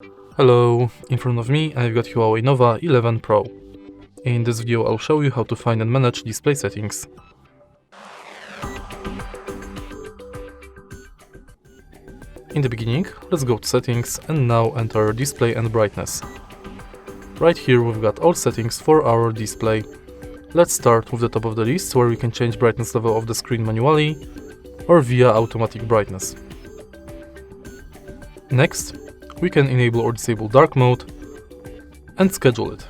Hello, in front of me I've got Huawei Nova 11 Pro. In this video I'll show you how to find and manage display settings. In the beginning, let's go to settings and now enter display and brightness. Right here we've got all settings for our display. Let's start with the top of the list where we can change brightness level of the screen manually or via automatic brightness. Next, we can enable or disable dark mode and schedule it.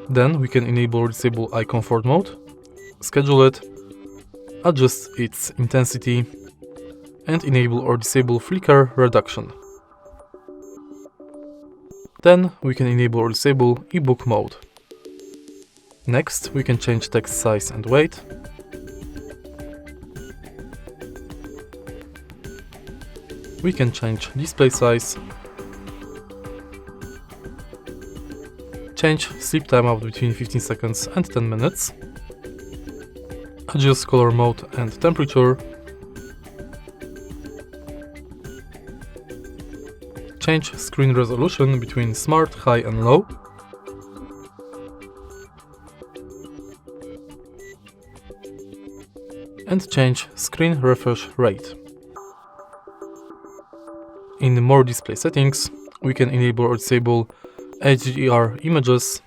Then we can enable or disable eye comfort mode, schedule it, adjust its intensity, and enable or disable flicker reduction. Then we can enable or disable ebook mode. Next, we can change text size and weight. We can change display size, change sleep timeout between 15 seconds and 10 minutes, adjust color mode and temperature, change screen resolution between smart, high and low, and change screen refresh rate. In more display settings, we can enable or disable HDR images,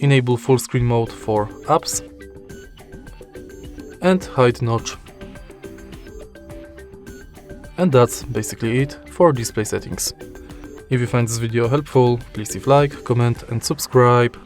enable full screen mode for apps, and hide notch. And that's basically it for display settings. If you find this video helpful, please leave like, comment and subscribe.